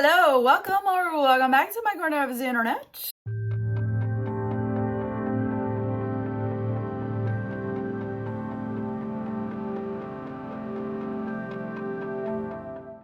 Hello, welcome back to my corner of the internet.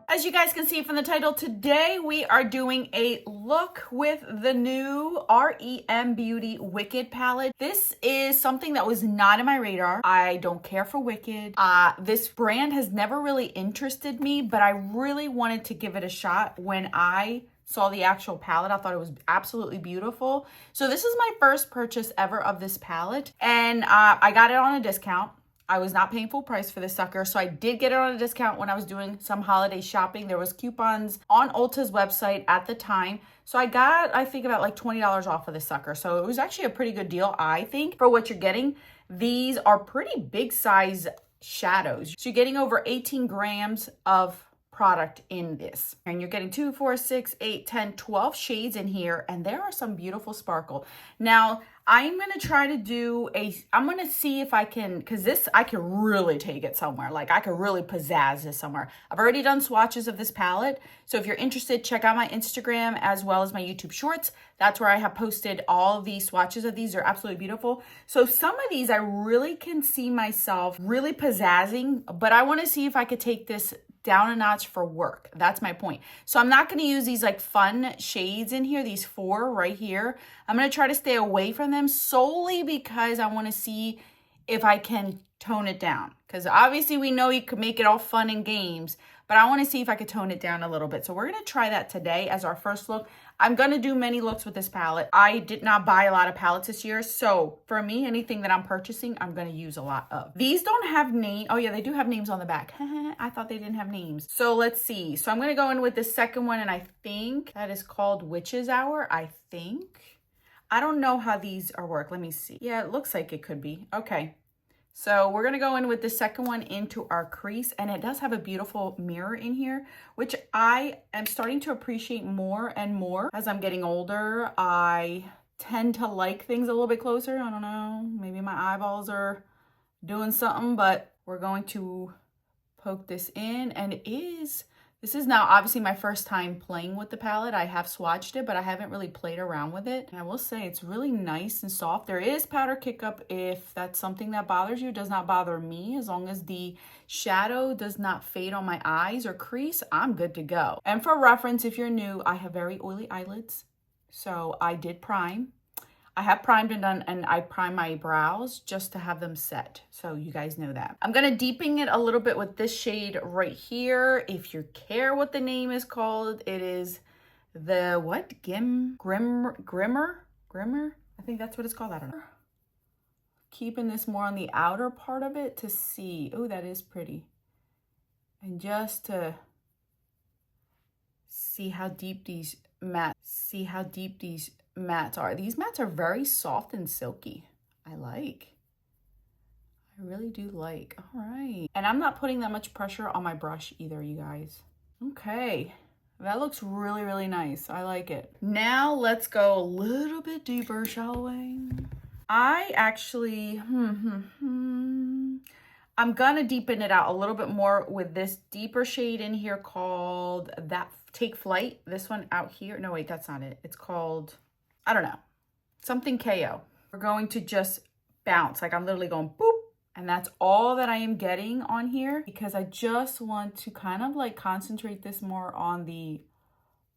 As you guys can see from the title, today we are doing a look with the new REM Beauty Wicked palette. This is something that was not in my radar. I don't care for Wicked. This brand has never really interested me, but I really wanted to give it a shot when I saw the actual palette. I thought it was absolutely beautiful. So this is my first purchase ever of this palette, and I got it on a discount. I was not paying full price for this sucker, so I did get it on a discount when I was doing some holiday shopping. There was coupons on Ulta's website at the time. So I got, I think, about like $20 off of this sucker. So it was actually a pretty good deal, I think, for what you're getting. These are pretty big size shadows. So you're getting over 18 grams of product in this, and you're getting 2, 4, 6, 8, 10, 12 shades in here, and there are some beautiful sparkle. Now I'm gonna try to do I'm gonna see if I can, because this I can really take it somewhere. Like I could really pizzazz this somewhere. I've already done swatches of this palette, so if you're interested, check out my Instagram as well as my YouTube shorts. That's where I have posted all of these swatches of these. They're absolutely beautiful. So some of these I really can see myself really pizzazzing, but I want to see if I could take this down a notch for work. That's my point. So I'm not going to use these like fun shades in here, these 4 right here. I'm going to try to stay away from them solely because I want to see if I can tone it down. Because obviously we know you could make it all fun and games, but I want to see if I could tone it down a little bit. So we're going to try that today as our first look. I'm going to do many looks with this palette. I did not buy a lot of palettes this year. So for me, anything that I'm purchasing, I'm going to use a lot of. These don't have names. Oh yeah, they do have names on the back. I thought they didn't have names. So let's see. So I'm going to go in with the second one, and I think that is called Witch's Hour, I think. I don't know how these are work. Let me see. Yeah, it looks like it could be. Okay. So we're going to go in with the second one into our crease, and it does have a beautiful mirror in here, which I am starting to appreciate more and more as I'm getting older. I tend to like things a little bit closer. I don't know, maybe my eyeballs are doing something, but we're going to poke this in, and this is now obviously my first time playing with the palette. I have swatched it, but I haven't really played around with it. And I will say it's really nice and soft. There is powder kick up if that's something that bothers you. It does not bother me. As long as the shadow does not fade on my eyes or crease, I'm good to go. And for reference, if you're new, I have very oily eyelids. So I did prime. I have primed and done, and I prime my brows just to have them set. So you guys know that. I'm going to deepen it a little bit with this shade right here. If you care what the name is called, it is the what? Grimmer? I think that's what it's called. I don't know. Keeping this more on the outer part of it to see. Oh, that is pretty. And just to see how deep these mattes are. These mattes are very soft and silky. I really do like. All right. And I'm not putting that much pressure on my brush either, you guys. Okay. That looks really, really nice. I like it. Now let's go a little bit deeper, shall we? I actually, I'm gonna deepen it out a little bit more with this deeper shade in here called Take Flight. This one out here. No, wait, that's not it. It's called, I don't know, something KO. We're going to just bounce, like I'm literally going boop, and that's all that I am getting on here because I just want to kind of like concentrate this more on the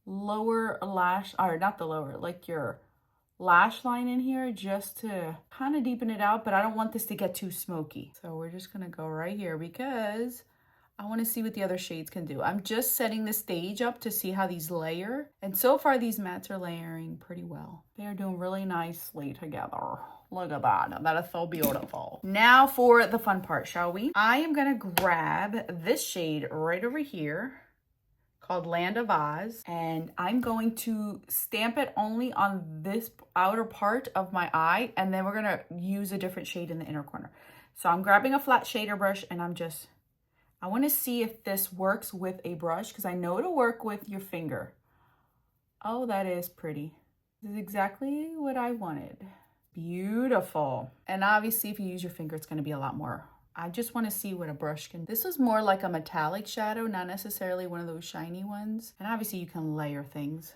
lower lash, or not the lower, like your lash line in here, just to kind of deepen it out, but I don't want this to get too smoky. So we're just gonna go right here because I want to see what the other shades can do. I'm just setting the stage up to see how these layer. And so far, these mattes are layering pretty well. They are doing really nicely together. Look at that. That is so beautiful. Now for the fun part, shall we? I am going to grab this shade right over here called Land of Oz. And I'm going to stamp it only on this outer part of my eye. And then we're going to use a different shade in the inner corner. So I'm grabbing a flat shader brush, and I want to see if this works with a brush because I know it'll work with your finger. Oh, that is pretty. This is exactly what I wanted. Beautiful. And obviously if you use your finger, it's going to be a lot more I just want to see what a brush can. This is more like a metallic shadow, not necessarily one of those shiny ones. And obviously you can layer things.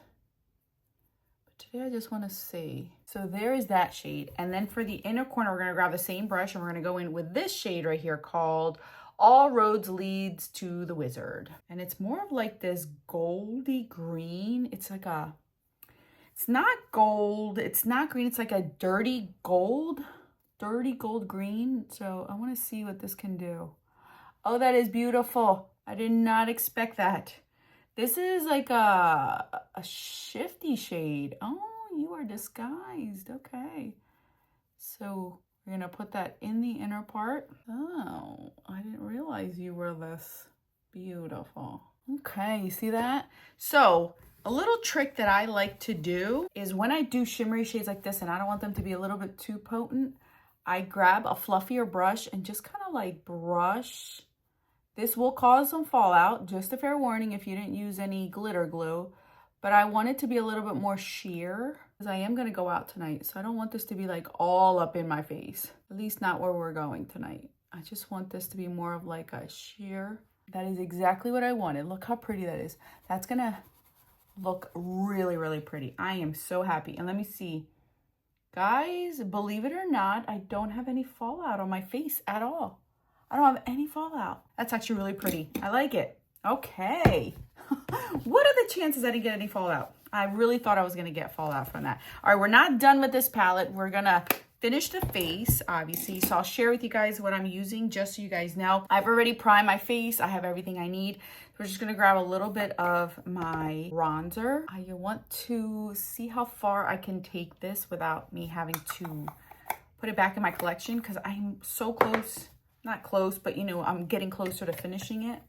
But today I just want to see. So there is that shade. And then for the inner corner, we're going to grab the same brush and we're going to go in with this shade right here called All Roads Leads to the Wizard. And it's more of like this goldy green. It's like a, it's not gold. It's not green. It's like a dirty gold green. So I want to see what this can do. Oh, that is beautiful. I did not expect that. This is like a shifty shade. Oh, you are disguised. Okay. So we're going to put that in the inner part. Oh, I didn't realize you were this beautiful. Okay, you see that? So a little trick that I like to do is when I do shimmery shades like this and I don't want them to be a little bit too potent, I grab a fluffier brush and just kind of like brush. This will cause some fallout, just a fair warning if you didn't use any glitter glue, but I want it to be a little bit more sheer because I am going to go out tonight. So I don't want this to be like all up in my face, at least not where we're going tonight. I just want this to be more of like a sheer. That is exactly what I wanted. Look how pretty that is. That's going to look really, really pretty. I am so happy. And let me see. Guys, believe it or not, I don't have any fallout on my face at all. I don't have any fallout. That's actually really pretty. I like it. Okay. What are the chances I didn't get any fallout? I really thought I was going to get fallout from that. All right, we're not done with this palette. We're going to finish the face, obviously. So I'll share with you guys what I'm using just so you guys know. I've already primed my face. I have everything I need. We're just going to grab a little bit of my bronzer. I want to see how far I can take this without me having to put it back in my collection because I'm so close. Not close, but you know, I'm getting closer to finishing it.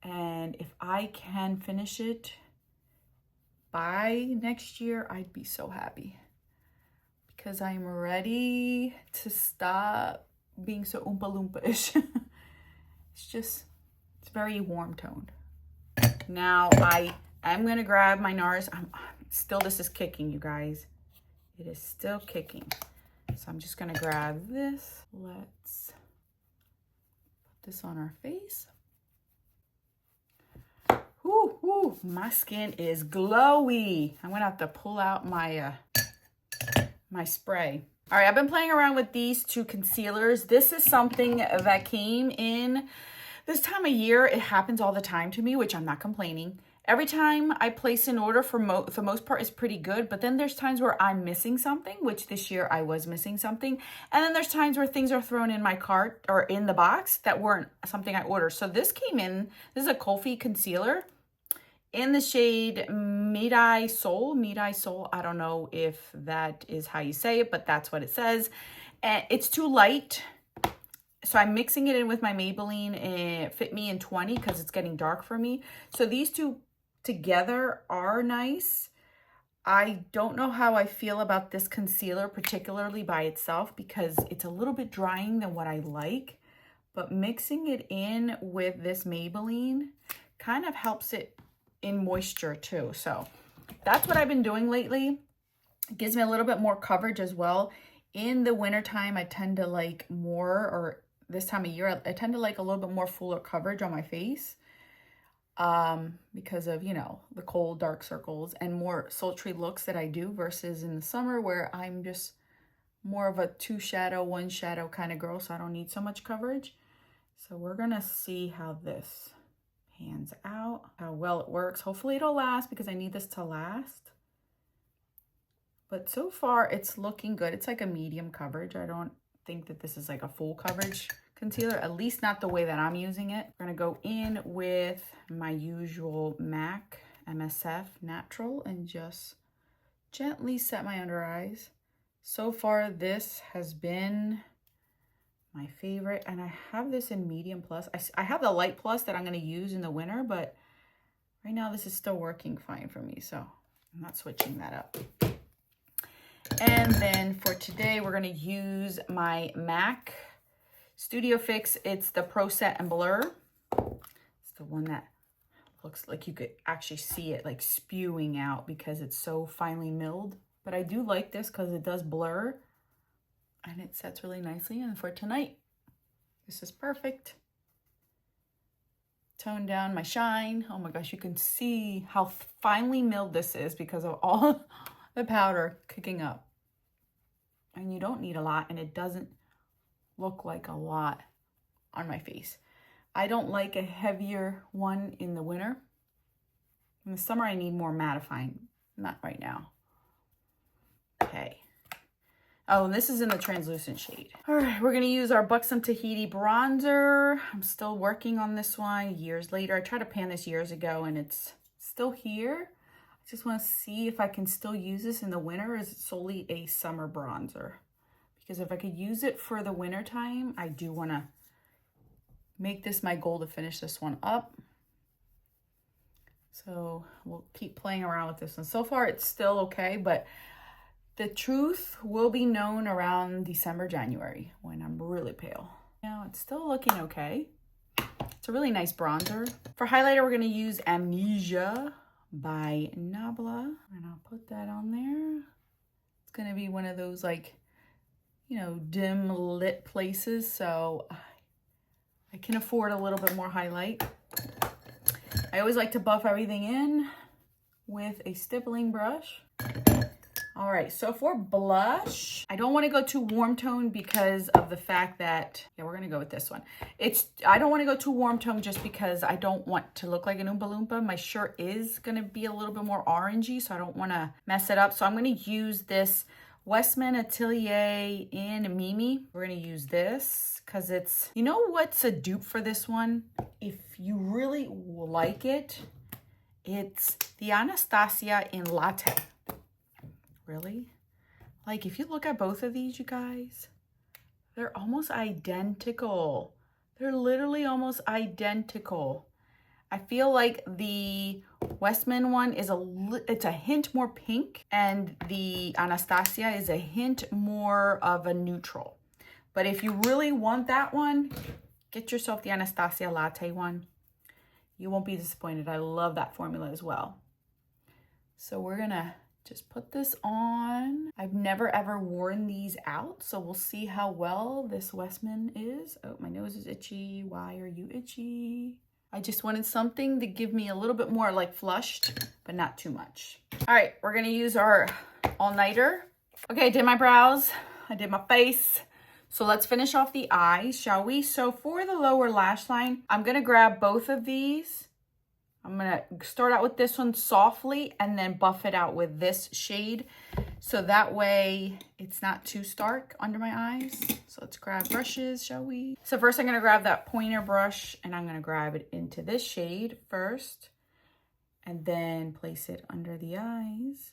And if I can finish it by next year, I'd be so happy. Because I'm ready to stop being so Oompa Loompa-ish. It's very warm toned. Now I am gonna grab my NARS. This is kicking, you guys. It is still kicking. So I'm just gonna grab this. Let's put this on our face. Ooh, my skin is glowy. I'm gonna have to pull out my my spray. All right, I've been playing around with these two concealers. This is something that came in this time of year. It happens all the time to me, which I'm not complaining. Every time I place an order, for the most part, is pretty good. But then there's times where I'm missing something, which this year I was missing something. And then there's times where things are thrown in my cart or in the box that weren't something I ordered. So this came in, this is a Kofi concealer in the shade Midai Soul. I don't know if that is how you say it, but that's what it says. And it's too light. So I'm mixing it in with my Maybelline Fit Me in 20 because it's getting dark for me. So these two together are nice. I don't know how I feel about this concealer, particularly by itself, because it's a little bit drying than what I like. But mixing it in with this Maybelline kind of helps it in moisture too. So that's what I've been doing lately. It gives me a little bit more coverage as well. In the wintertime, I tend to like more, or this time of year, I tend to like a little bit more fuller coverage on my face because of, you know, the cold, dark circles and more sultry looks that I do versus in the summer where I'm just more of a 2 shadow, 1 shadow kind of girl. So I don't need so much coverage. So we're going to see how this pans out, how well it works. Hopefully it'll last because I need this to last. But so far it's looking good. It's like a medium coverage. I don't think that this is like a full coverage concealer, at least not the way that I'm using it. I'm gonna go in with my usual MAC MSF Natural and just gently set my under eyes. So far this has been my favorite, and I have this in medium plus. I have the light plus that I'm going to use in the winter, but right now this is still working fine for me, so I'm not switching that up. And then for today, we're going to use my MAC Studio Fix. It's the Pro Set and Blur. It's the one that looks like you could actually see it like spewing out because it's so finely milled. But I do like this because it does blur and it sets really nicely. And for tonight, This is perfect. Tone down my shine. Oh my gosh, you can see how finely milled this is because of all the powder kicking up. And you don't need a lot, and it doesn't look like a lot on my face. I don't like a heavier one in the winter. In the summer, I need more mattifying. Not right now. Okay. Oh, and this is in the translucent shade. All right, we're gonna use our Buxom Tahiti bronzer. I'm still working on this one years later. I tried to pan this years ago and it's still here. I just wanna see if I can still use this in the winter, or is it solely a summer bronzer? Because if I could use it for the winter time, I do wanna make this my goal to finish this one up. So we'll keep playing around with this one. So far it's still okay, but the truth will be known around December, January, when I'm really pale. Now it's still looking okay. It's a really nice bronzer. For highlighter, we're gonna use Amnesia by Nabla. And I'll put that on there. It's gonna be one of those, like, you know, dim lit places, so I can afford a little bit more highlight. I always like to buff everything in with a stippling brush. All right, so for blush, I don't want to go too warm tone because of the fact that, yeah, we're gonna go with this one. I don't want to go too warm tone just because I don't want to look like an Oompa Loompa. My shirt is gonna be a little bit more orangey, so I don't want to mess it up. So I'm gonna use this Westman Atelier in Mimi. We're gonna use this because it's, you know what's a dupe for this one? If you really like it, it's the Anastasia in Latte. Really? Like, if you look at both of these, you guys, they're almost identical. They're literally almost identical. I feel like the Westman one is it's a hint more pink, and the Anastasia is a hint more of a neutral. But if you really want that one, get yourself the Anastasia Latte one. You won't be disappointed. I love that formula as well. So we're gonna just put this on. I've never ever worn these out, so we'll see how well this Westman is. Oh, my nose is itchy. Why are you itchy? I just wanted something to give me a little bit more like flushed, but not too much. All right, we're gonna use our all-nighter. Okay, I did my brows, I did my face. So let's finish off the eyes, shall we? So for the lower lash line, I'm gonna grab both of these. I'm gonna start out with this one softly and then buff it out with this shade. So that way it's not too stark under my eyes. So let's grab brushes, shall we? So first I'm gonna grab that pointer brush and I'm gonna grab it into this shade first and then place it under the eyes,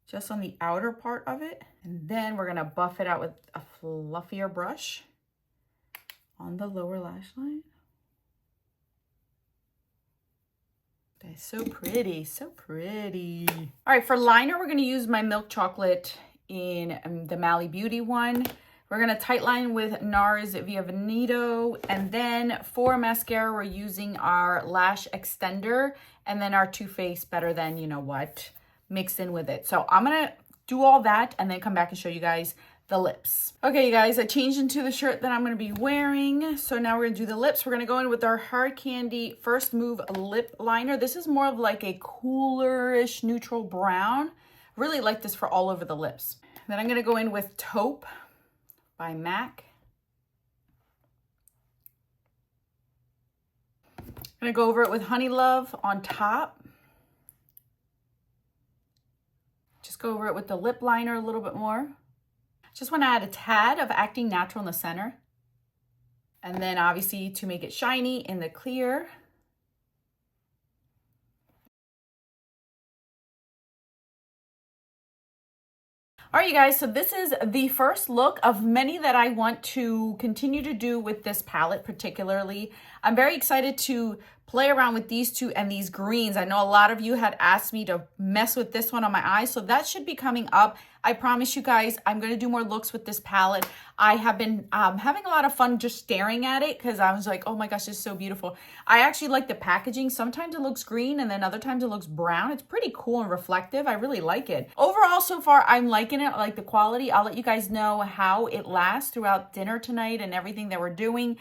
just on the outer part of it. And then we're gonna buff it out with a fluffier brush on the lower lash line. That's so pretty, so pretty. All right, for liner, we're gonna use my milk chocolate in the Mally Beauty one. We're gonna tight line with NARS Via Veneto. And then for mascara, we're using our lash extender and then our Too Faced Better Than You Know What mixed in with it. So I'm gonna do all that and then come back and show you guys the lips. Okay, you guys, I changed into the shirt that I'm gonna be wearing. So now we're gonna do the lips. We're gonna go in with our Hard Candy First Move lip liner. This is more of like a coolerish neutral brown. Really like this for all over the lips. Then I'm gonna go in with Taupe by MAC. I'm gonna go over it with Honey Love on top. Just go over it with the lip liner a little bit more. Just want to add a tad of Acting Natural in the center. And then obviously to make it shiny in the clear. All right, you guys, so this is the first look of many that I want to continue to do with this palette particularly. I'm very excited to play around with these two and these greens. I know a lot of you had asked me to mess with this one on my eyes, so that should be coming up. I promise you guys, I'm going to do more looks with this palette. I have been having a lot of fun just staring at it because I was like, oh my gosh, it's so beautiful. I actually like the packaging. Sometimes it looks green and then other times it looks brown. It's pretty cool and reflective. I really like it. Overall, so far, I'm liking it. I like the quality. I'll let you guys know how it lasts throughout dinner tonight and everything that we're doing.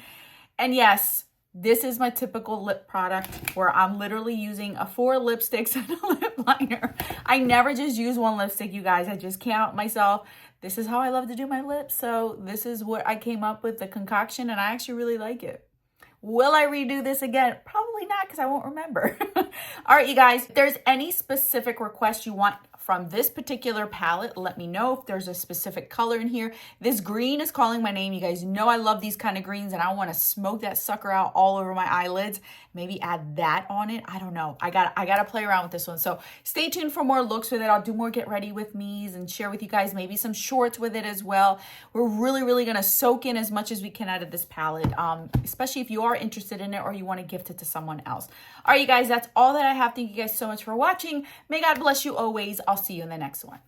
And yes, this is my typical lip product where I'm literally using 4 lipsticks and a lip liner. I never just use one lipstick, you guys. I just can't help myself. This is how I love to do my lips. So this is what I came up with, the concoction, and I actually really like it. Will I redo this again? Probably not, because I won't remember. All right, you guys, if there's any specific request you want from this particular palette, let me know. If there's a specific color in here, this green is calling my name. You guys know I love these kind of greens, and I want to smoke that sucker out all over my eyelids. Maybe add that on it. I don't know. I gotta play around with this one. So stay tuned for more looks with it. I'll do more get ready with me's and share with you guys maybe some shorts with it as well. We're really gonna soak in as much as we can out of this palette, especially if you are interested in it or you want to gift it to someone else. All right, you guys, that's all that I have. Thank you guys so much for watching. May God bless you always. I'll see you in the next one.